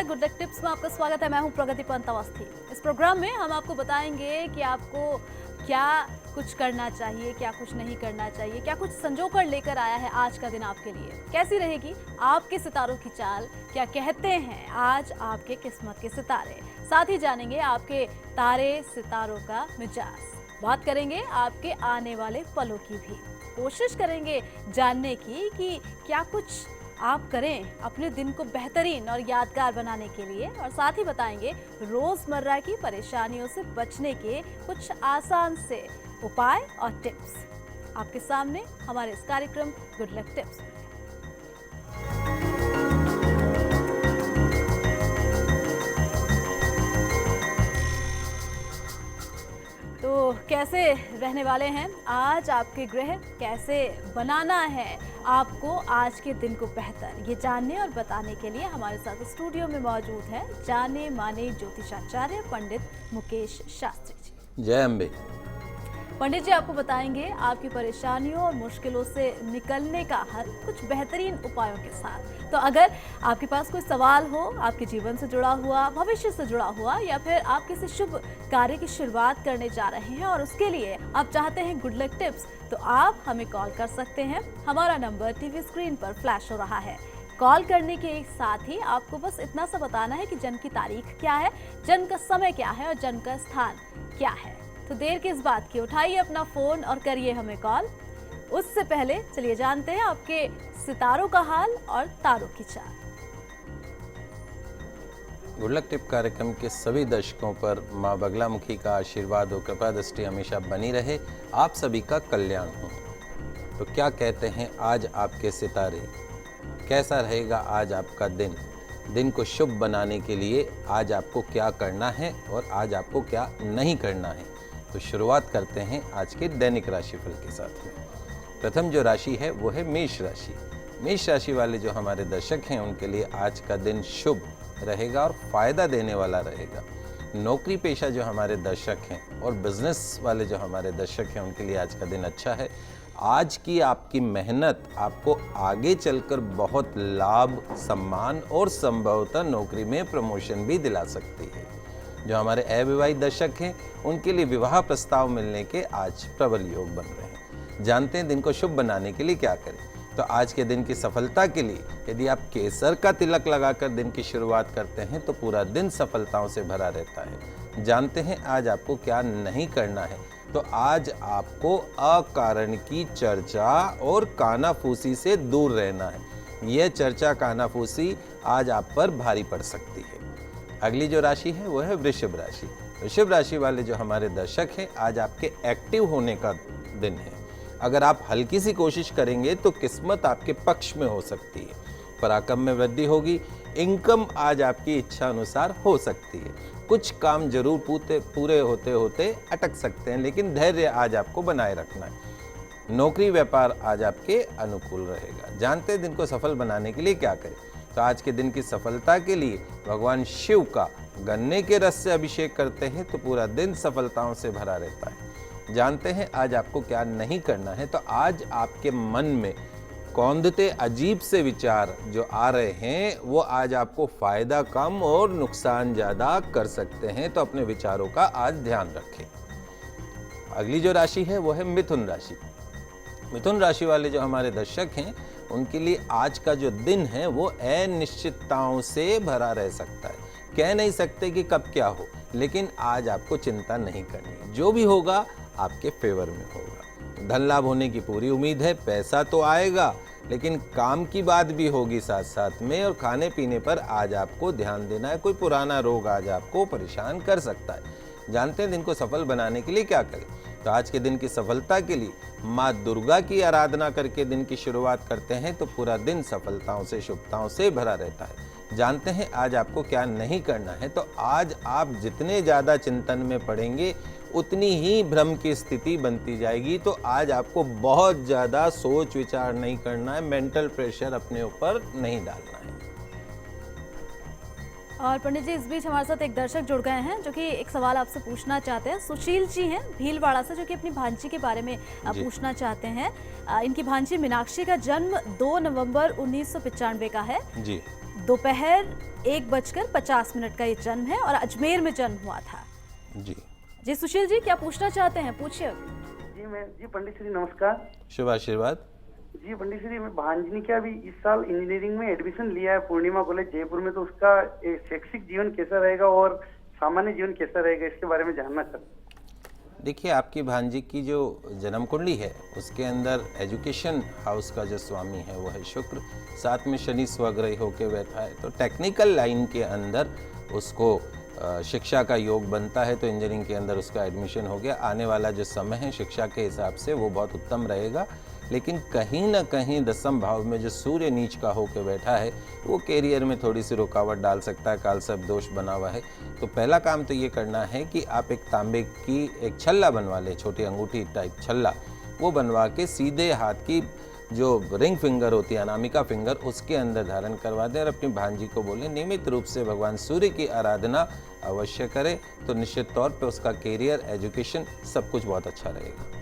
Good luck tips में आपका स्वागत है। मैं हूं प्रगति पंत अवस्थी। इस प्रोग्राम में हम आपको बताएंगे कि आपको क्या कुछ करना चाहिए, क्या कुछ नहीं करना चाहिए, क्या कुछ संजो कर लेकर आया है आज का दिन आपके लिए, कैसी रहेगी आपके सितारों की चाल, क्या कहते हैं आज आपके किस्मत के सितारे। साथ ही जानेंगे आपके तारे सितारों का मिजाज, बात करेंगे आपके आने वाले पलों की भी, कोशिश करेंगे जानने की कि क्या कुछ आप करें अपने दिन को बेहतरीन और यादगार बनाने के लिए, और साथ ही बताएंगे रोजमर्रा की परेशानियों से बचने के कुछ आसान से उपाय और टिप्स आपके सामने हमारे इस कार्यक्रम गुड लक टिप्स में। तो कैसे रहने वाले हैं आज आपके ग्रह, कैसे बनाना है आपको आज के दिन को बेहतर, ये जानने और बताने के लिए हमारे साथ स्टूडियो में मौजूद है जाने माने ज्योतिषाचार्य पंडित मुकेश शास्त्री जी। जय अम्बे। पंडित जी आपको बताएंगे आपकी परेशानियों और मुश्किलों से निकलने का हल कुछ बेहतरीन उपायों के साथ। तो अगर आपके पास कोई सवाल हो आपके जीवन से जुड़ा हुआ, भविष्य से जुड़ा हुआ, या फिर आप किसी शुभ कार्य की शुरुआत करने जा रहे हैं और उसके लिए आप चाहते हैं गुड लक टिप्स, तो आप हमें कॉल कर सकते हैं। हमारा नंबर टीवी स्क्रीन पर फ्लैश हो रहा है। कॉल करने के साथ ही आपको बस इतना सा बताना है कि जन्म की तारीख क्या है, जन्म का समय क्या है और जन्म का स्थान क्या है। तो देर किस बात की, उठाइए अपना फोन और करिए हमें कॉल। उससे पहले चलिए जानते हैं आपके सितारों का हाल और तारों की चाल। गुड लक टिप कार्यक्रम के सभी दर्शकों पर माँ बगलामुखी का आशीर्वाद और कृपा दृष्टि हमेशा बनी रहे, आप सभी का कल्याण हो। तो क्या कहते हैं आज आपके सितारे, कैसा रहेगा आज आपका दिन, दिन को शुभ बनाने के लिए आज आपको क्या करना है और आज आपको क्या नहीं करना है। तो शुरुआत करते हैं आज के दैनिक राशिफल के साथ में। प्रथम जो राशि है वो है मेष राशि। मेष राशि वाले जो हमारे दर्शक हैं उनके लिए आज का दिन शुभ रहेगा और फायदा देने वाला रहेगा। नौकरी पेशा जो हमारे दर्शक हैं और बिजनेस वाले जो हमारे दर्शक हैं उनके लिए आज का दिन अच्छा है। आज की आपकी मेहनत आपको आगे चलकर बहुत लाभ, सम्मान और संभवतः नौकरी में प्रमोशन भी दिला सकती है। जो हमारे अविवाहित दर्शक हैं उनके लिए विवाह प्रस्ताव मिलने के आज प्रबल योग बन रहे हैं। जानते हैं दिन को शुभ बनाने के लिए क्या करें। तो आज के दिन की सफलता के लिए यदि आप केसर का तिलक लगाकर दिन की शुरुआत करते हैं तो पूरा दिन सफलताओं से भरा रहता है। जानते हैं आज आपको क्या नहीं करना है। तो आज आपको अकारण की चर्चा और कानाफूसी से दूर रहना है। यह चर्चा कानाफूसी आज आप पर भारी पड़ सकती है। अगली जो राशि है वो है वृषभ राशि। वृषभ राशि वाले जो हमारे दर्शक हैं आज आपके एक्टिव होने का दिन है। अगर आप हल्की सी कोशिश करेंगे तो किस्मत आपके पक्ष में हो सकती है। पराक्रम में वृद्धि होगी। इनकम आज आपकी इच्छा अनुसार हो सकती है। कुछ काम जरूर पूरे होते होते अटक सकते हैं, लेकिन धैर्य आज आपको बनाए रखना है। नौकरी व्यापार आज आपके अनुकूल रहेगा। जानते हैं दिन को सफल बनाने के लिए क्या करें। तो आज के दिन की सफलता के लिए भगवान शिव का गन्ने के रस से अभिषेक करते हैं तो पूरा दिन सफलताओं से भरा रहता है। जानते हैं आज आपको क्या नहीं करना है। तो आज आपके मन में कौंधते अजीब से विचार जो आ रहे हैं वो आज आपको फायदा कम और नुकसान ज्यादा कर सकते हैं, तो अपने विचारों का आज ध्यान रखें। अगली जो राशि है वो है मिथुन राशि। मिथुन राशि वाले जो हमारे दर्शक हैं उनके लिए आज का जो दिन है वो अनिश्चितताओं से भरा रह सकता है। कह नहीं सकते कि कब क्या हो, लेकिन आज आपको चिंता नहीं करनी। जो भी होगा आपके फेवर में होगा। धन लाभ होने की पूरी उम्मीद है। पैसा तो आएगा, लेकिन काम की बात भी होगी साथ साथ में। और खाने पीने पर आज आपको ध्यान देना है। कोई पुराना रोग आज आपको परेशान कर सकता है। जानते हैं दिन को सफल बनाने के लिए क्या करें। तो आज के दिन की सफलता के लिए माँ दुर्गा की आराधना करके दिन की शुरुआत करते हैं तो पूरा दिन सफलताओं से, शुभताओं से भरा रहता है। जानते हैं आज आपको क्या नहीं करना है। तो आज आप जितने ज़्यादा चिंतन में पड़ेंगे उतनी ही भ्रम की स्थिति बनती जाएगी। तो आज आपको बहुत ज़्यादा सोच विचार नहीं करना है, मेंटल प्रेशर अपने ऊपर नहीं डालना है। और पंडित जी इस बीच हमारे साथ एक दर्शक जुड़ गए हैं जो कि एक सवाल आपसे पूछना चाहते हैं। सुशील जी हैं भीलवाड़ा से, जो कि अपनी भांजी के बारे में पूछना चाहते हैं। इनकी भांजी मीनाक्षी का जन्म 2 नवंबर 1995 का है। जी। दोपहर 1:50 का ये जन्म है और अजमेर में जन्म हुआ था। जी जी सुशील जी, क्या पूछना चाहते हैं, पूछिए। जी पंडित श्री नमस्कार। शुभ आशीर्वाद। जी पंडित श्री, मैं भांजनी के अभी इस साल इंजीनियरिंग में एडमिशन लिया है पूर्णिमा कॉलेज जयपुर में, तो उसका शैक्षिक जीवन कैसा रहेगा और सामान्य जीवन कैसा रहेगा, इसके बारे में जानना चाहता। देखिए, आपकी भांजी की जो जन्म कुंडली है उसके अंदर एजुकेशन हाउस का जो स्वामी है वो है शुक्र, साथ में शनि स्वग्रही होके बैठा है, तो टेक्निकल लाइन के अंदर उसको शिक्षा का योग बनता है, तो इंजीनियरिंग के अंदर उसका एडमिशन हो गया। आने वाला जो समय है शिक्षा के हिसाब से वो बहुत उत्तम रहेगा, लेकिन कहीं ना कहीं 10वें भाव में जो सूर्य नीच का होकर बैठा है वो कैरियर में थोड़ी सी रुकावट डाल सकता है, कालसर्प दोष बना हुआ है। तो पहला काम तो ये करना है कि आप एक तांबे की एक छल्ला बनवा लें, छोटी अंगूठी टाइप छल्ला, वो बनवा के सीधे हाथ की जो रिंग फिंगर होती है, अनामिका फिंगर, उसके अंदर धारण करवा दें और अपनी भांजी को बोलें नियमित रूप से भगवान सूर्य की आराधना अवश्य करें, तो निश्चित तौर पे उसका कैरियर, एजुकेशन सब कुछ बहुत अच्छा रहेगा।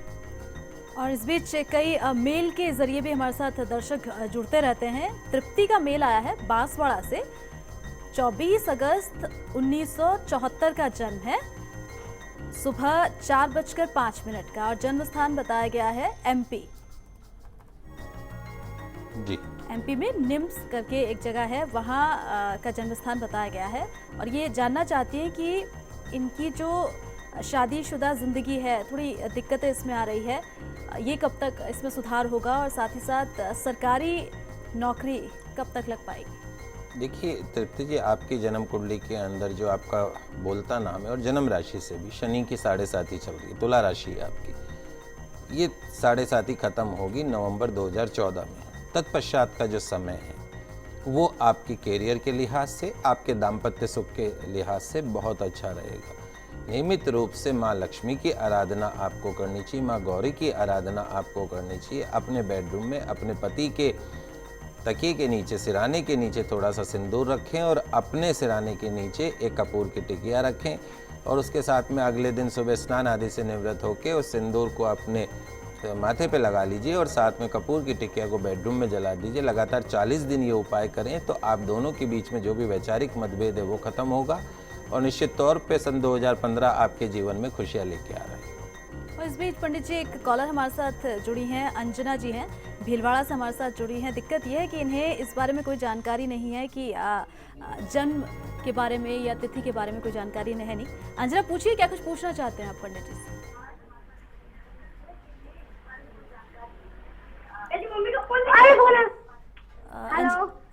और इस बीच कई मेल के जरिए भी हमारे साथ दर्शक जुड़ते रहते हैं। तृप्ति का मेल आया है बांसवाड़ा से, 24 अगस्त 1974 का जन्म है, सुबह 4:05 का, और जन्म स्थान बताया गया है एमपी। जी, एमपी में निम्स करके एक जगह है, वहाँ का जन्म स्थान बताया गया है। और ये जानना चाहती हैं कि इनकी जो शादीशुदा ज़िंदगी है, थोड़ी दिक्कतें इसमें आ रही है, ये कब तक इसमें सुधार होगा, और साथ ही साथ सरकारी नौकरी कब तक लग पाएगी। देखिए तृप्ति जी, आपकी जन्म कुंडली के अंदर जो आपका बोलता नाम है और जन्म राशि से भी शनि की 7.5 चल रही है, तुला राशि है आपकी, ये 7.5 खत्म होगी नवंबर 2014 में। तत्पश्चात का जो समय है वो आपके कैरियर के लिहाज से, आपके दाम्पत्य सुख के लिहाज से बहुत अच्छा रहेगा। नियमित रूप से माँ लक्ष्मी की आराधना आपको करनी चाहिए, माँ गौरी की आराधना आपको करनी चाहिए। अपने बेडरूम में अपने पति के तकिए के नीचे, सिराने के नीचे थोड़ा सा सिंदूर रखें और अपने सिराने के नीचे एक कपूर की टिकिया रखें, और उसके साथ में अगले दिन सुबह स्नान आदि से निवृत्त होकर उस सिंदूर को अपने माथे पे लगा लीजिए और साथ में कपूर की टिकिया को बेडरूम में जला दीजिए। लगातार 40 दिन ये उपाय करें तो आप दोनों के बीच में जो भी वैचारिक मतभेद है वो खत्म होगा, और निश्चित तौर पे सन 2015 आपके जीवन में खुशियाँ लेके आ रहा है। और इस बीच पंडित जी, एक कॉलर हमारे साथ जुड़ी हैं, अंजना जी हैं, भीलवाड़ा से हमारे साथ जुड़ी हैं। दिक्कत यह है कि इन्हें इस बारे में कोई जानकारी नहीं है कि जन्म के बारे में या तिथि के बारे में कोई जानकारी है नहीं। अंजना, पूछिए, क्या कुछ पूछना चाहते हैं आप पंडित जी से?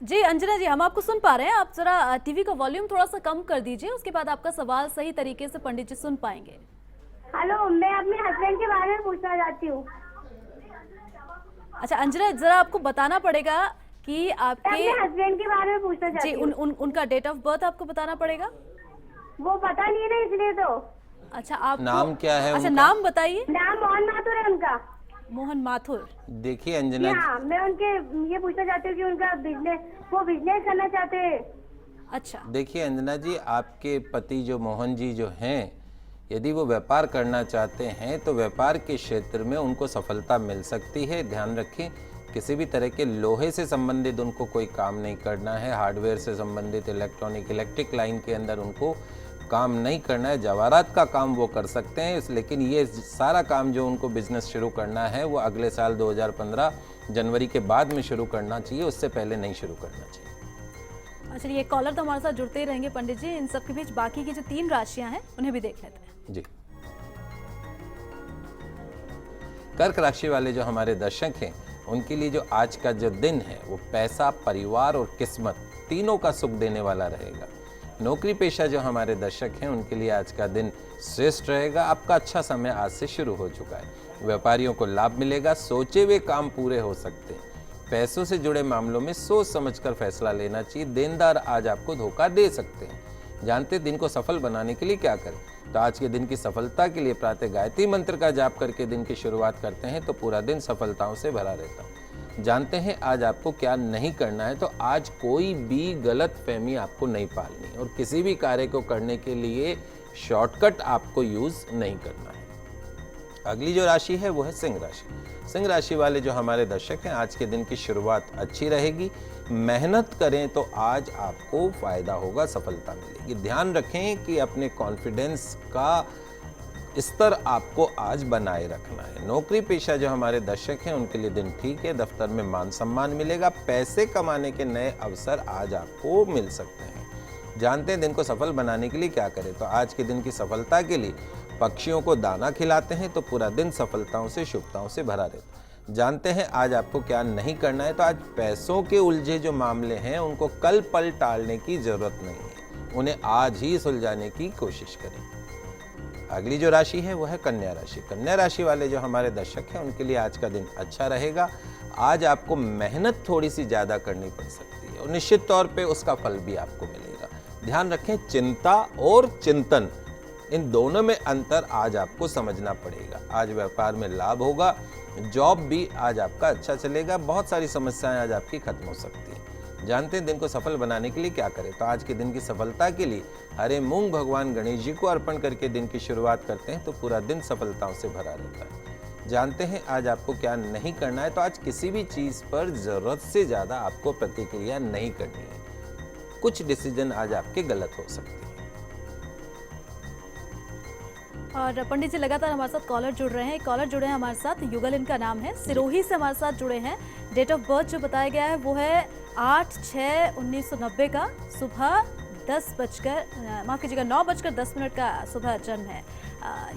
जी अंजना जी, हम आपको सुन पा रहे हैं, आप जरा टीवी का वॉल्यूम थोड़ा सा कम कर दीजिए, उसके बाद आपका सवाल सही तरीके से पंडित जी सुन पाएंगे। हेलो, मैं अपने हस्बैंड के बारे में पूछना चाहती हूँ। अच्छा अंजना, जरा आपको बताना पड़ेगा कि आपके अपने हस्बैंड के बारे में पूछना चाहती जी, हूँ। उनका डेट ऑफ बर्थ आपको बताना पड़ेगा। वो पता नहीं है ना, इसलिए तो। अच्छा, आप नाम क्या है अच्छा, उनका? नाम बताइए। नाम मोहन माथुर है उनका। मोहन माथुर। देखिए अंजना, हाँ, मैं उनके ये पूछना चाहती हूँ कि उनका बिजनेस, वो बिजनेस करना चाहते हैं। अच्छा, देखिए अंजना जी, आपके पति जो मोहन जी जो हैं, यदि वो व्यापार करना चाहते हैं तो व्यापार के क्षेत्र में उनको सफलता मिल सकती है। ध्यान रखें, किसी भी तरह के लोहे से संबंधित उनको कोई काम नहीं करना है, हार्डवेयर से संबंधित, इलेक्ट्रिक लाइन के अंदर उनको काम नहीं करना है। जवाहरात का काम वो कर सकते हैं, लेकिन ये सारा काम जो उनको बिजनेस शुरू करना है वो अगले साल 2015 जनवरी के बाद में शुरू करना चाहिए, उससे पहले नहीं शुरू करना चाहिए। अच्छा, ये कॉलर तो हमारे साथ जुड़ते ही रहेंगे पंडित जी। इन सब के बीच बाकी की जो 3 राशियां हैं उन्हें भी देख लेते हैं। जी, कर्क राशि वाले जो हमारे दर्शक हैं उनके लिए जो आज का जो दिन है वो पैसा, परिवार और किस्मत तीनों का सुख देने वाला रहेगा। नौकरी पेशा जो हमारे दर्शक हैं उनके लिए आज का दिन श्रेष्ठ रहेगा। आपका अच्छा समय आज से शुरू हो चुका है। व्यापारियों को लाभ मिलेगा, सोचे हुए काम पूरे हो सकते हैं। पैसों से जुड़े मामलों में सोच समझकर फैसला लेना चाहिए। देनदार आज आपको धोखा दे सकते हैं। जानते दिन को सफल बनाने के लिए क्या करें, तो आज के दिन की सफलता के लिए प्रातः गायत्री मंत्र का जाप करके दिन की शुरुआत करते हैं तो पूरा दिन सफलताओं से भरा रहता है। जानते हैं आज आपको क्या नहीं करना है, तो आज कोई भी गलत फहमी आपको नहीं पालनी और किसी भी कार्य को करने के लिए शॉर्टकट आपको यूज नहीं करना है। अगली जो राशि है वो है सिंह राशि। सिंह राशि वाले जो हमारे दर्शक हैं, आज के दिन की शुरुआत अच्छी रहेगी। मेहनत करें तो आज आपको फायदा होगा, सफलता मिलेगी। ध्यान रखें कि अपने कॉन्फिडेंस का स्तर आपको आज बनाए रखना है। नौकरी पेशा जो हमारे दर्शक हैं उनके लिए दिन ठीक है। दफ्तर में मान सम्मान मिलेगा। पैसे कमाने के नए अवसर आज आपको मिल सकते हैं। जानते हैं दिन को सफल बनाने के लिए क्या करें, तो आज के दिन की सफलता के लिए पक्षियों को दाना खिलाते हैं तो पूरा दिन सफलताओं से शुभताओं से भरा रहता है। जानते हैं आज आपको क्या नहीं करना है, तो आज पैसों के उलझे जो मामले हैं उनको कल पल टालने की जरूरत नहीं है, उन्हें आज ही सुलझाने की कोशिश करें। अगली जो राशि है वो है कन्या राशि। कन्या राशि वाले जो हमारे दर्शक हैं उनके लिए आज का दिन अच्छा रहेगा। आज आपको मेहनत थोड़ी सी ज़्यादा करनी पड़ सकती है और निश्चित तौर पे उसका फल भी आपको मिलेगा। ध्यान रखें, चिंता और चिंतन इन दोनों में अंतर आज आपको समझना पड़ेगा। आज व्यापार में लाभ होगा। जॉब भी आज आपका अच्छा चलेगा। बहुत सारी समस्याएं आज आपकी खत्म हो सकती हैं। जानते हैं दिन को सफल बनाने के लिए क्या करें, तो आज के दिन की सफलता के लिए हरे मूंग भगवान गणेश जी को अर्पण करके दिन की शुरुआत करते हैं तो पूरा दिन सफलताओं से भरा रहता है। जानते हैं आज आपको क्या नहीं करना है, तो आज किसी भी चीज़ पर ज़रूरत से ज़्यादा आपको प्रतिक्रिया नहीं करनी है। कुछ डिसीजन आज आपके गलत हो सकते हैं। और पंडित जी लगातार हमारे साथ कॉलर जुड़ रहे हैं। कॉलर जुड़े हैं हमारे साथ, युगल इनका नाम है, सिरोही से हमारे साथ जुड़े हैं। डेट ऑफ बर्थ जो बताया गया है वो है 8/6/1990 का, सुबह 9:10 का सुबह जन्म है।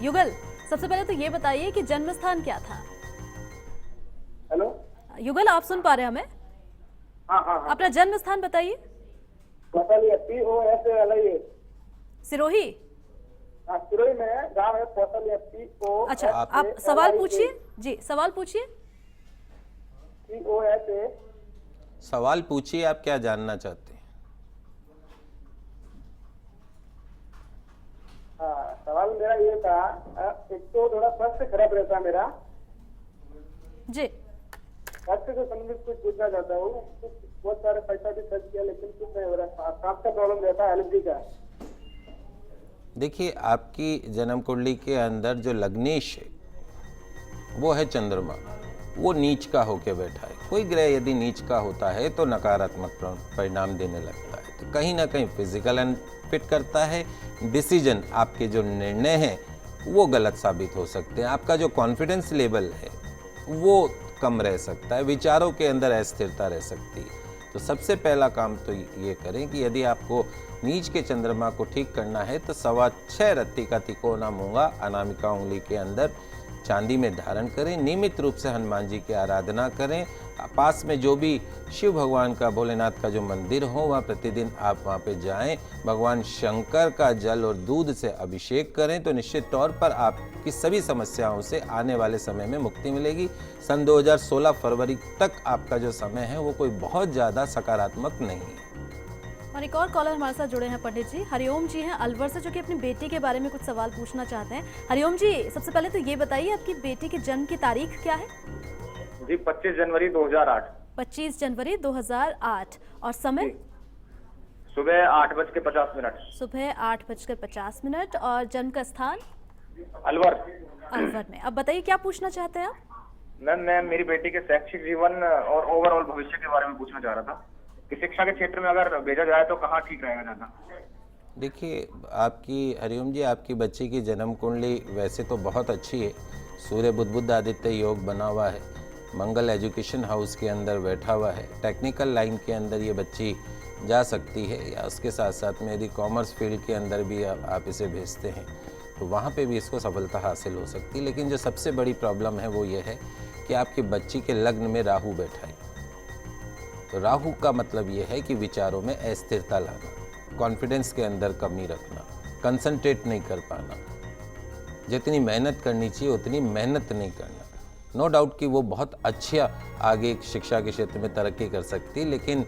युगल, सबसे पहले तो ये बताइए कि जन्म स्थान क्या था? हेलो युगल, आप सुन पा रहे हैं हमें? हाँ, अपना जन्म स्थान बताइए। सिरोही? सिरोही में गाँव है POSL। अच्छा, आप सवाल पूछिए जी, सवाल पूछिए। सवाल पूछिए, आप क्या जानना चाहते हैं? सवाल मेरा ये था, एक तो थोड़ा स्वास्थ्य खराब रहता है मेरा जी। स्वास्थ्य से संबंधित कुछ पूछना चाहता हूँ। बहुत सारे पैसा भी खर्च किया लेकिन कुछ नहीं हो रहा। सांप का प्रॉब्लम रहता है, एलर्जी का। देखिए, आपकी जन्म कुंडली के अंदर जो लग्नेश है वो है चंद्रमा, वो नीच का होके बैठा है। कोई ग्रह यदि नीच का होता है तो नकारात्मक परिणाम देने लगता है, तो कहीं ना कहीं फिजिकल अनफिट करता है। डिसीजन, आपके जो निर्णय हैं वो गलत साबित हो सकते हैं। आपका जो कॉन्फिडेंस लेवल है वो कम रह सकता है। विचारों के अंदर अस्थिरता रह सकती है। तो सबसे पहला काम तो ये करें कि यदि आपको नीच के चंद्रमा को ठीक करना है तो 6.25 रत्ती का तिकोना मूंगा अनामिका उंगली के अंदर चांदी में धारण करें। नियमित रूप से हनुमान जी की आराधना करें। पास में जो भी शिव भगवान का, भोलेनाथ का जो मंदिर हो वहाँ प्रतिदिन आप वहाँ पे जाएं। भगवान शंकर का जल और दूध से अभिषेक करें तो निश्चित तौर पर आपकी सभी समस्याओं से आने वाले समय में मुक्ति मिलेगी। सन 2016 फरवरी तक आपका जो समय है वो कोई बहुत ज़्यादा सकारात्मक नहीं है। और एक और कॉलर हमारे साथ जुड़े हैं पंडित जी, हरिओम जी हैं अलवर से, जो कि अपनी बेटी के बारे में कुछ सवाल पूछना चाहते हैं। हरिओम जी, सबसे पहले तो ये बताइए आपकी बेटी के जन्म की तारीख क्या है? जी 25 जनवरी 2008। 25 जनवरी 2008। और समय? सुबह 8:50। सुबह 8:50। और जन्म का स्थान? अलवर। अलवर में। अब बताइए क्या पूछना चाहते हैं आप? मैं मेरी बेटी के शैक्षिक जीवन और ओवरऑल भविष्य के बारे में पूछना चाह रहा था कि शिक्षा के क्षेत्र में अगर भेजा जाए तो कहाँ ठीक रहेगा ज़्यादा। देखिए, आपकी हरिओम जी, आपकी बच्ची की जन्म कुंडली वैसे तो बहुत अच्छी है। सूर्य बुध आदित्य योग बना हुआ है। मंगल एजुकेशन हाउस के अंदर बैठा हुआ है। टेक्निकल लाइन के अंदर ये बच्ची जा सकती है, या उसके साथ साथ में यदि कॉमर्स फील्ड के अंदर भी आप इसे भेजते हैं तो वहाँ पे भी इसको सफलता हासिल हो सकती है। लेकिन जो सबसे बड़ी प्रॉब्लम है वो ये है कि आपकी बच्ची के लग्न में राहु बैठा है। तो राहु का मतलब ये है कि विचारों में अस्थिरता लाना, कॉन्फिडेंस के अंदर कमी रखना, कंसंट्रेट नहीं कर पाना, जितनी मेहनत करनी चाहिए उतनी मेहनत नहीं करना। नो डाउट कि वो बहुत अच्छा आगे शिक्षा के क्षेत्र में तरक्की कर सकती, लेकिन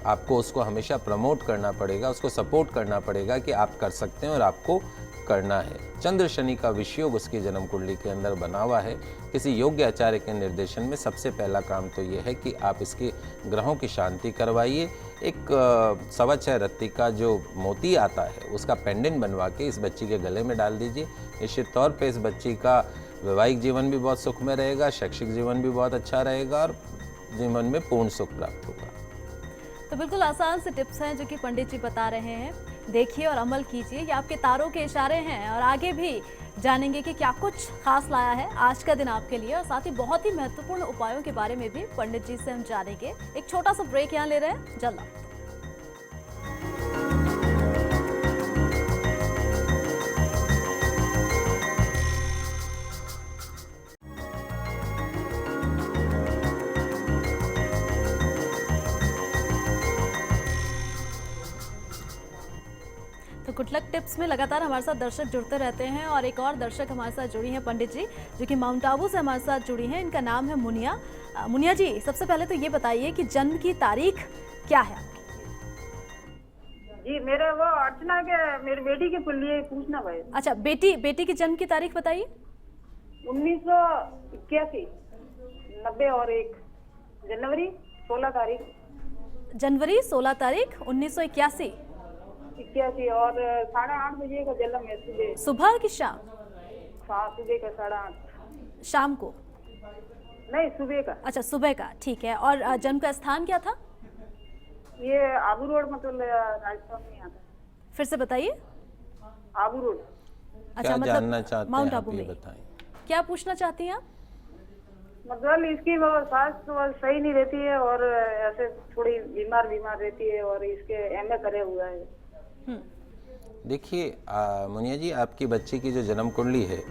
आपको उसको हमेशा प्रमोट करना पड़ेगा, उसको सपोर्ट करना पड़ेगा कि आप कर सकते हैं और आपको करना है। चंद्र शनि का विषयोग उसकी जन्म कुंडली के अंदर बना हुआ है। किसी योग्य आचार्य के निर्देशन में सबसे पहला काम तो ये है कि आप इसके ग्रहों की शांति करवाइए। एक 6.25 रत्ती का जो मोती आता है उसका पेंडेंट बनवा के इस बच्ची के गले में डाल दीजिए। निश्चित तौर पे इस बच्ची का वैवाहिक जीवन भी बहुत सुखमय रहेगा, शैक्षिक जीवन भी बहुत अच्छा रहेगा और जीवन में पूर्ण सुख प्राप्त होगा। तो बिल्कुल आसान से टिप्स हैं जो कि पंडित जी बता रहे हैं, देखिए और अमल कीजिए। ये आपके तारों के इशारे हैं और आगे भी जानेंगे कि क्या कुछ खास लाया है आज का दिन आपके लिए, और साथ ही बहुत ही महत्वपूर्ण उपायों के बारे में भी पंडित जी से हम जानेंगे। एक छोटा सा ब्रेक यहाँ ले रहे हैं, जल्द आते हैं। तो गुड लक टिप्स में लगातार हमारे साथ दर्शक जुड़ते रहते हैं और एक और दर्शक हमारे साथ जुड़ी हैं पंडित जी, जो कि माउंट आबू से हमारे साथ जुड़ी हैं। इनका नाम है मुनिया। मुनिया जी, सबसे पहले तो ये बताइए कि जन्म की तारीख क्या है आपकी? जी मेरे वो अर्चना के मेरी बेटी के लिए पूछना भाई। अच्छा, बेटी की जन्म की तारीख बताइए। 1981 90 और 1 जनवरी 16 तारीख। जनवरी 16 तारीख 1981 और 8:30 बजे का जन्म है सुबह। सुबह की शाम? हाँ सुबह का 8:30। शाम को? नहीं सुबह का। अच्छा सुबह का, ठीक है। और जन्म का स्थान क्या था? ये आबू रोड, मतलब राजस्थान में आता है। फिर से बताइए। आबू रोड। अच्छा, क्या जानना चाहते माउंट हैं आबू आप, ये में। बताएं। क्या पूछना चाहती हैं आप? मतलब इसकी वो स्वास्थ्य सही नहीं रहती है और ऐसे थोड़ी बीमार रहती है और इसके एमए करे हुआ है। देखिए मुनिया जी, आपकी बच्ची की जो जन्म कुंडली है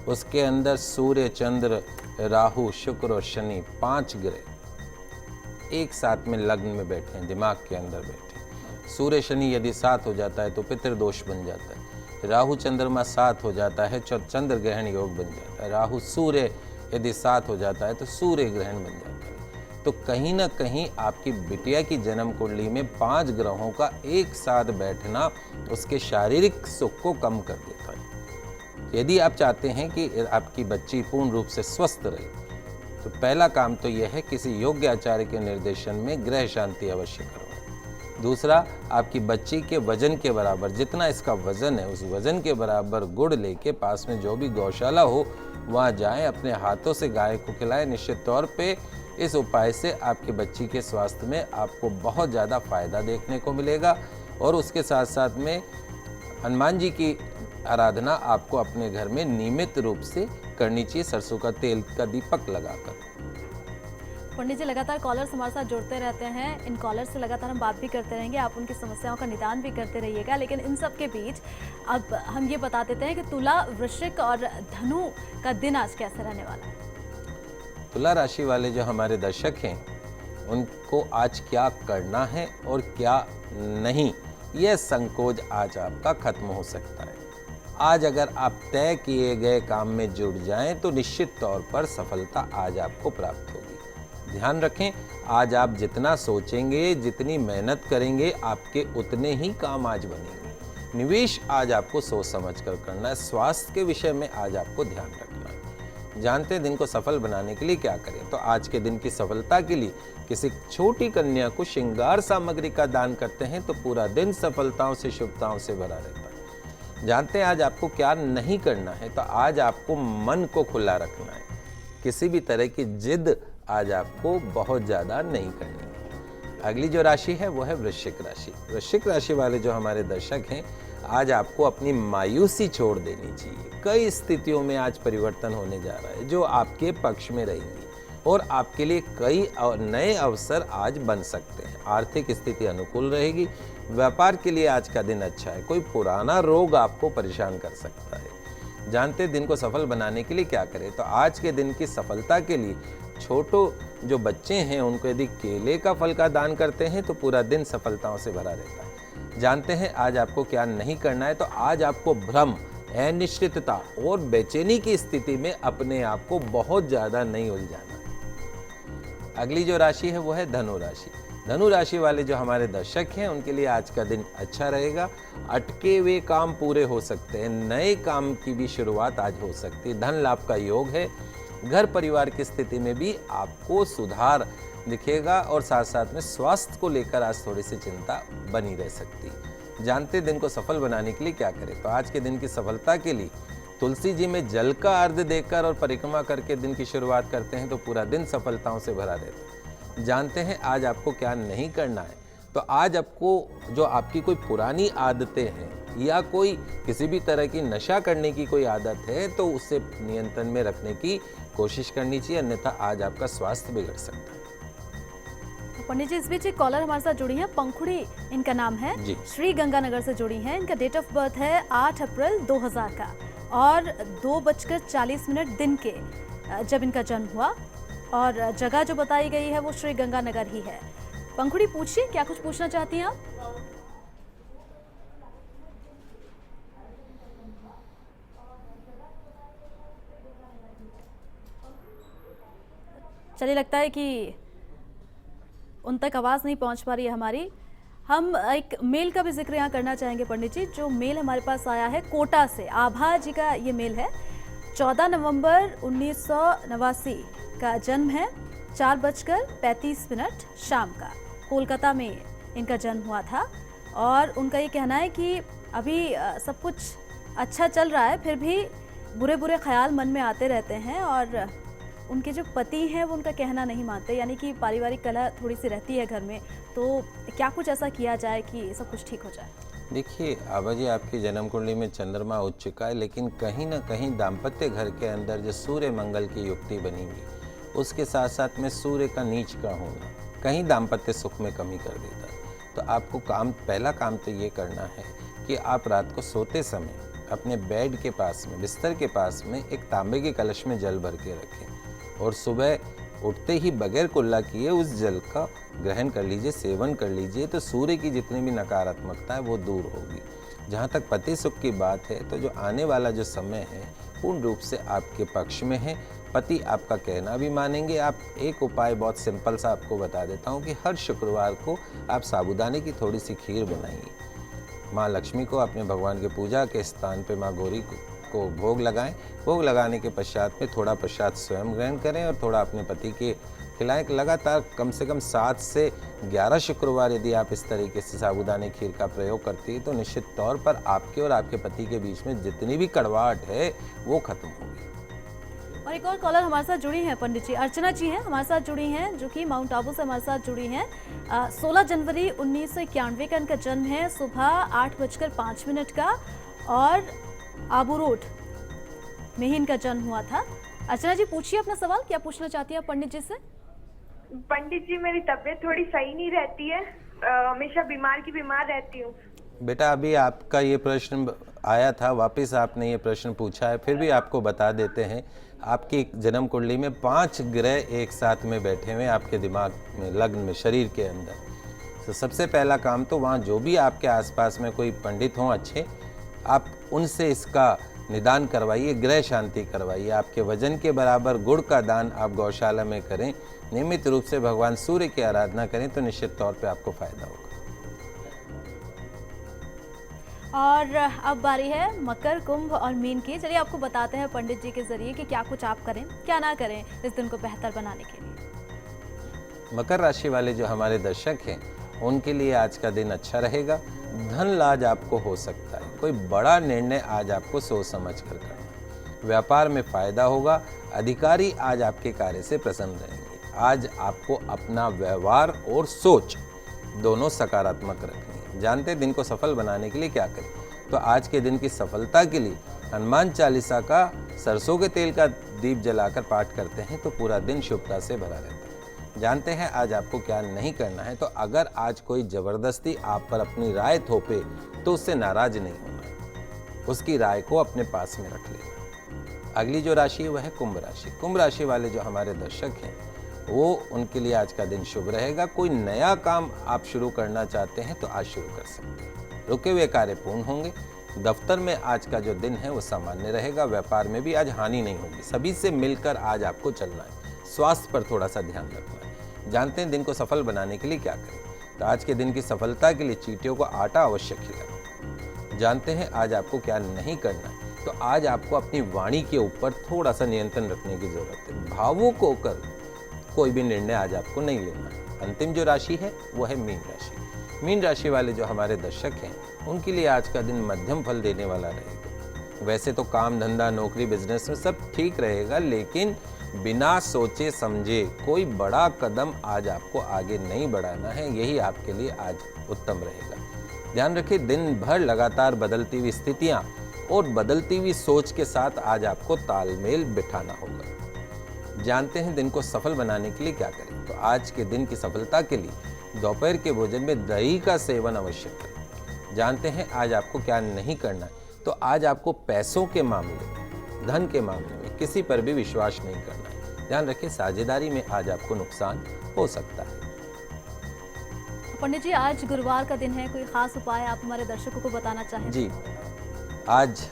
उसके अंदर सूर्य, चंद्र, राहु, शुक्र और शनि 5 ग्रह एक साथ में लग्न में बैठे हैं, दिमाग के अंदर बैठे हैं। सूर्य शनि यदि साथ हो जाता है तो पितृदोष बन जाता है। राहु चंद्रमा साथ हो जाता है चंद्र ग्रहण योग बन जाता है। राहु सूर्य यदि साथ हो जाता है तो सूर्य ग्रहण बन जाता है। तो कहीं ना कहीं आपकी बिटिया की जन्म कुंडली में 5 ग्रहों का एक साथ बैठना उसके शारीरिक सुख को कम कर देता है। यदि आप चाहते हैं कि आपकी बच्ची पूर्ण रूप से स्वस्थ रहे तो पहला काम तो यह है किसी योग्य आचार्य के निर्देशन में ग्रह शांति अवश्य करवाएं। दूसरा, आपकी बच्ची के वजन के बराबर, जितना इसका वजन है उस वजन के बराबर गुड़ लेके पास में जो भी गौशाला हो वहाँ जाएं, अपने हाथों से गाय को खिलाएं। निश्चित तौर पे इस उपाय से आपके बच्ची के स्वास्थ्य में आपको बहुत ज़्यादा फायदा देखने को मिलेगा। और उसके साथ साथ में हनुमान जी की आराधना आपको अपने घर में नियमित रूप से करनी चाहिए, सरसों का तेल का दीपक लगाकर। पंडित जी लगातार कॉलर्स हमारे साथ जुड़ते रहते हैं, इन कॉलर से लगातार हम बात भी करते रहेंगे, आप उनकी समस्याओं का निदान भी करते रहिएगा। लेकिन इन सब के बीच अब हम ये बता देते हैं कि तुला, वृश्चिक और धनु का दिन आज कैसे रहने वाला है। तुला राशि वाले जो हमारे दर्शक हैं उनको आज क्या करना है और क्या नहीं, यह संकोच आज आपका खत्म हो सकता है। आज अगर आप तय किए गए काम में जुट जाएं तो निश्चित तौर पर सफलता आज आपको प्राप्त होगी। ध्यान रखें, आज आप जितना सोचेंगे, जितनी मेहनत करेंगे, आपके उतने ही काम आज बनेंगे। निवेश आज आपको सोच समझ कर करना है। स्वास्थ्य के विषय में आज आपको ध्यान रखना है। जानते हैं दिन को सफल बनाने के लिए क्या करें, तो आज के दिन की सफलता के लिए किसी छोटी कन्या को श्रृंगार सामग्री का दान करते हैं तो पूरा दिन सफलताओं से, शुभताओं से भरा रहता है। जानते हैं आज आपको क्या नहीं करना है, तो आज आपको मन को खुला रखना है। किसी भी तरह की जिद आज आपको बहुत ज़्यादा नहीं करनी है। अगली जो राशि है वो है वृश्चिक राशि। वृश्चिक राशि वाले जो हमारे दर्शक हैं, आज आपको अपनी मायूसी छोड़ देनी चाहिए। कई स्थितियों में आज परिवर्तन होने जा रहा है जो आपके पक्ष में रहेंगी और आपके लिए कई नए अवसर आज बन सकते हैं। आर्थिक स्थिति अनुकूल रहेगी। व्यापार के लिए आज का दिन अच्छा है। कोई पुराना रोग आपको परेशान कर सकता है। जानते दिन को सफल बनाने के लिए क्या करें, तो आज के दिन की सफलता के लिए छोटो जो बच्चे हैं उनको यदि केले का फल का दान करते हैं तो पूरा दिन सफलताओं से भरा रहता है। जानते हैं आज आपको क्या नहीं करना है, तो आज आपको भ्रम, अनिश्चितता और बेचैनी की स्थिति में अपने आप को बहुत ज़्यादा नहीं उलझाना। अगली जो राशि है वो है धनु राशि। धनु राशि वाले जो हमारे दर्शक हैं उनके लिए आज का दिन अच्छा रहेगा। अटके हुए काम पूरे हो सकते हैं। नए काम की भी शुरुआत आज हो सकती है। धन लाभ का योग है। घर परिवार की स्थिति में भी आपको सुधार दिखेगा और साथ साथ में स्वास्थ्य को लेकर आज थोड़ी सी चिंता बनी रह सकती है। जानते दिन को सफल बनाने के लिए क्या करें, तो आज के दिन की सफलता के लिए तुलसी जी में जल का अर्घ देकर और परिक्रमा करके दिन की शुरुआत करते हैं तो पूरा दिन सफलताओं से भरा रहता है। जानते हैं आज आपको क्या नहीं करना है। तो आज आपको जो आपकी कोई पुरानी आदतें हैं या कोई किसी भी तरह की नशा करने की कोई आदत है तो उसे नियंत्रण में रखने की कोशिश करनी चाहिए, अन्यथा आज आपका स्वास्थ्य बिगड़ सकता है। तो पंडित जी, इस बीच एक कॉलर हमारे साथ जुड़ी हैं, पंखुड़ी इनका नाम है, जी। श्री गंगानगर से जुड़ी हैं। इनका डेट ऑफ बर्थ है 8 अप्रैल 2000 का और 2:40 दिन के जब इनका जन्म हुआ और जगह जो बताई गई है वो श्री गंगानगर ही है। पंखुड़ी, पूछिए, क्या कुछ पूछना चाहती हैं आप? चलिए, लगता है कि उन तक आवाज़ नहीं पहुंच पा रही है हमारी। हम एक मेल का भी जिक्र यहाँ करना चाहेंगे पंडित जी। जो मेल हमारे पास आया है कोटा से, आभा जी का ये मेल है। 14 नवंबर 1989 का जन्म है, 4:35 शाम का। कोलकाता में इनका जन्म हुआ था और उनका ये कहना है कि अभी सब कुछ अच्छा चल रहा है, फिर भी बुरे बुरे ख्याल मन में आते रहते हैं और उनके जो पति हैं वो उनका कहना नहीं मानते, यानी कि पारिवारिक कलह थोड़ी सी रहती है घर में। तो क्या कुछ ऐसा किया जाए कि सब कुछ ठीक हो जाए? देखिए आभा जी, आपकी जन्म कुंडली में चंद्रमा उच्च चुका है, लेकिन कहीं ना कहीं दाम्पत्य घर के अंदर जो सूर्य मंगल की युक्ति बनेगी उसके साथ साथ में सूर्य का नीच का होना कहीं दाम्पत्य सुख में कमी कर देता है। तो आपको पहला काम तो ये करना है कि आप रात को सोते समय अपने बेड के पास में, बिस्तर के पास में एक तांबे के कलश में जल भर के रखें और सुबह उठते ही बगैर कुल्ला किए उस जल का ग्रहण कर लीजिए, सेवन कर लीजिए। तो सूर्य की जितनी भी नकारात्मकता है वो दूर होगी। जहाँ तक पति सुख की बात है तो जो आने वाला जो समय है पूर्ण रूप से आपके पक्ष में है। पति आपका कहना भी मानेंगे। आप एक उपाय बहुत सिंपल सा आपको बता देता हूँ कि हर शुक्रवार को आप साबूदाने की थोड़ी सी खीर बनाइए, माँ लक्ष्मी को अपने भगवान के पूजा के स्थान पे माँ गौरी को भोग लगाएं। भोग लगाने के पश्चात में थोड़ा प्रसाद स्वयं ग्रहण करें और थोड़ा अपने पति के खिलाएं। लगातार कम से कम 7 से 11 शुक्रवार यदि आप इस तरीके से साबूदाने खीर का प्रयोग करती है तो निश्चित तौर पर आपके और आपके पति के बीच में जितनी भी कड़वाहट है वो खत्म होगी। और एक और कॉलर हमारे साथ जुड़ी हैं पंडित जी, अर्चना जी हैं हमारे साथ जुड़ी हैं, जो कि माउंट आबू से हमारे साथ जुड़ी हैं। 16 जनवरी 1991 का इनका जन्म है, सुबह 8:05 का और आबू रोड में ही इनका जन्म हुआ था। अर्चना जी, पूछिए अपना सवाल, क्या पूछना चाहती है पंडित जी से? पंडित जी, मेरी तबीयत थोड़ी सही नहीं रहती है, हमेशा बीमार रहती हूँ। बेटा, अभी आपका ये प्रश्न आया था, वापस आपने ये प्रश्न पूछा है, फिर भी आपको बता देते हैं। आपकी जन्म कुंडली में 5 ग्रह एक साथ में बैठे हुए आपके दिमाग में, लग्न में, शरीर के अंदर। तो सबसे पहला काम तो वहाँ जो भी आपके आसपास में कोई पंडित हों अच्छे, आप उनसे इसका निदान करवाइए, ग्रह शांति करवाइए। आपके वजन के बराबर गुड़ का दान आप गौशाला में करें, नियमित रूप से भगवान सूर्य की आराधना करें तो निश्चित तौर पे आपको फायदा होगा। और अब बारी है मकर, कुंभ और मीन की। चलिए आपको बताते हैं पंडित जी के जरिए कि क्या कुछ आप करें, क्या ना करें इस दिन को बेहतर बनाने के लिए। मकर राशि वाले जो हमारे दर्शक हैं उनके लिए आज का दिन अच्छा रहेगा। धन लाभ आपको हो सकता है, कोई बड़ा निर्णय आज आपको सोच समझ कर करना। व्यापार में फायदा होगा, अधिकारी आज आपके कार्य से प्रसन्न रहेंगे। आज आपको अपना व्यवहार और सोच दोनों सकारात्मक रखनी है। जानते हैं दिन को सफल बनाने के लिए क्या करें? तो आज के दिन की सफलता के लिए हनुमान चालीसा का सरसों के तेल का दीप जलाकर पाठ करते हैं तो पूरा दिन शुभता से भरा रहता है। जानते हैं आज आपको क्या नहीं करना है। तो अगर आज कोई जबरदस्ती आप पर अपनी राय थोपे तो उससे नाराज नहीं होना है, उसकी राय को अपने पास में रख लेना। अगली जो राशि है वह है कुंभ राशि। कुंभ राशि वाले जो हमारे दर्शक हैं वो, उनके लिए आज का दिन शुभ रहेगा। कोई नया काम आप शुरू करना चाहते हैं तो आज शुरू कर सकते हैं। रुके हुए कार्य पूर्ण होंगे। दफ्तर में आज का जो दिन है वो सामान्य रहेगा। व्यापार में भी आज हानि नहीं होगी। सभी से मिलकर आज आपको चलना है। स्वास्थ्य पर थोड़ा सा ध्यान रखना है। जानते हैं दिन को सफल बनाने के लिए क्या करें? तो आज के दिन की सफलता के लिए चींटियों को आटा अवश्य खिलाएं। जानते हैं आज आपको क्या नहीं करना है? तो आज आपको अपनी वाणी के ऊपर थोड़ा सा नियंत्रण रखने की जरूरत है। भावुक होकर कोई भी निर्णय आज आपको नहीं लेना है। अंतिम जो राशि है वो है मीन राशि। मीन राशि वाले जो हमारे दर्शक हैं उनके लिए आज का दिन मध्यम फल देने वाला रहेगा। वैसे तो काम धंधा नौकरी बिजनेस में सब ठीक रहेगा, लेकिन बिना सोचे समझे कोई बड़ा कदम आज आपको आगे नहीं बढ़ाना है। यही आपके लिए आज उत्तम रहेगा। ध्यान रखिए, दिन भर लगातार बदलती हुई स्थितियां और बदलती हुई सोच के साथ आज आपको तालमेल बिठाना होगा। जानते हैं दिन को सफल बनाने के लिए क्या करें? तो आज के दिन की सफलता के लिए दोपहर के भोजन में दही का सेवन अवश्य करें। जानते हैं आज आपको क्या नहीं करना है? तो आज आपको पैसों के मामले में, धन के मामले में किसी पर भी विश्वास नहीं करना है। ध्यान रखिए, साझेदारी में आज आपको नुकसान हो सकता है। पंडित जी, आज गुरुवार का दिन है, कोई खास उपाय आप हमारे दर्शकों को बताना चाहें? जी, आज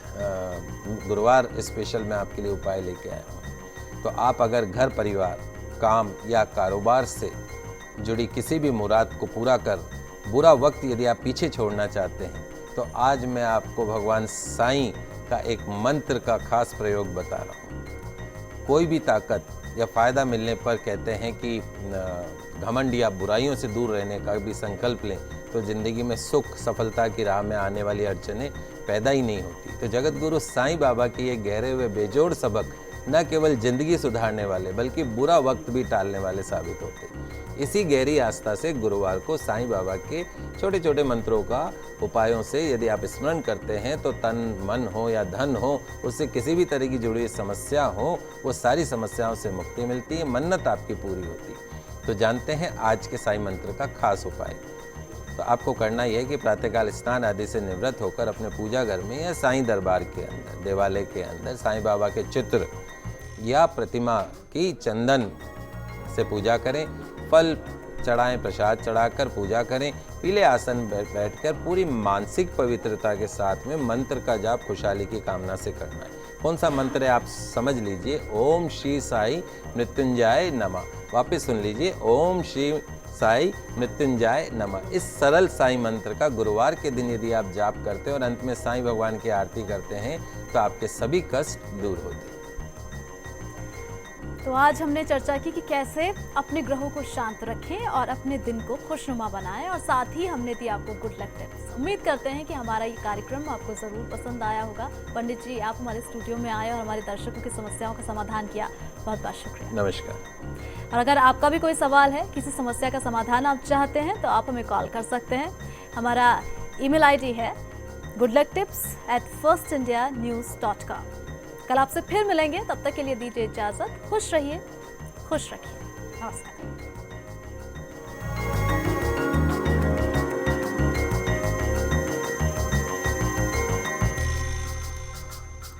गुरुवार स्पेशल मैं आपके लिए उपाय लेके आया हूँ। तो आप अगर घर परिवार, काम या कारोबार से जुड़ी किसी भी मुराद को पूरा कर बुरा वक्त यदि आप पीछे छोड़ना चाहते हैं, तो आज मैं आपको भगवान साईं का एक मंत्र का खास प्रयोग बता रहा हूँ। कोई भी ताकत या फ़ायदा मिलने पर कहते हैं कि घमंड या बुराइयों से दूर रहने का भी संकल्प लें तो ज़िंदगी में सुख, सफलता की राह में आने वाली अड़चनें पैदा ही नहीं होती। तो जगत गुरु साईं बाबा की ये गहरे हुए बेजोड़ सबक न केवल ज़िंदगी सुधारने वाले बल्कि बुरा वक्त भी टालने वाले साबित होते। इसी गहरी आस्था से गुरुवार को साईं बाबा के छोटे छोटे मंत्रों का उपायों से यदि आप स्मरण करते हैं तो तन मन हो या धन हो, उससे किसी भी तरह की जुड़ी हुई समस्या हो, वो सारी समस्याओं से मुक्ति मिलती है, मन्नत आपकी पूरी होती है। तो जानते हैं आज के साईं मंत्र का खास उपाय। तो आपको करना यह है कि प्रातःकाल स्नान आदि से निवृत्त होकर अपने पूजा घर में या साईं दरबार के अंदर, देवालय के अंदर साईं बाबा के चित्र या प्रतिमा की चंदन से पूजा करें। फल चढ़ाएं, प्रसाद चढ़ाकर पूजा करें। पीले आसन बैठकर पूरी मानसिक पवित्रता के साथ में मंत्र का जाप खुशहाली की कामना से करना है। कौन सा मंत्र है आप समझ लीजिए। ओम श्री साई मृत्युंजय नमः। वापस सुन लीजिए, ओम श्री साई मृत्युंजय नमः। इस सरल साई मंत्र का गुरुवार के दिन यदि आप जाप करते हैं और अंत में साईं भगवान की आरती करते हैं तो आपके सभी कष्ट दूर होते हैं। तो आज हमने चर्चा की कि कैसे अपने ग्रहों को शांत रखें और अपने दिन को खुशनुमा बनाएं, और साथ ही हमने दी आपको गुड लक टिप्स। उम्मीद करते हैं कि हमारा ये कार्यक्रम आपको ज़रूर पसंद आया होगा। पंडित जी, आप हमारे स्टूडियो में आए और हमारे दर्शकों की समस्याओं का समाधान किया, बहुत बहुत शुक्रिया। नमस्कार। और अगर आपका भी कोई सवाल है, किसी समस्या का समाधान आप चाहते हैं, तो आप हमें कॉल कर सकते हैं। हमारा ईमेल आईडी है goodlucktips@firstindianews.com। कल आपसे फिर मिलेंगे, तब तक के लिए दीजिए इजाजत। खुश रहिए, खुश रखिए। नमस्कार।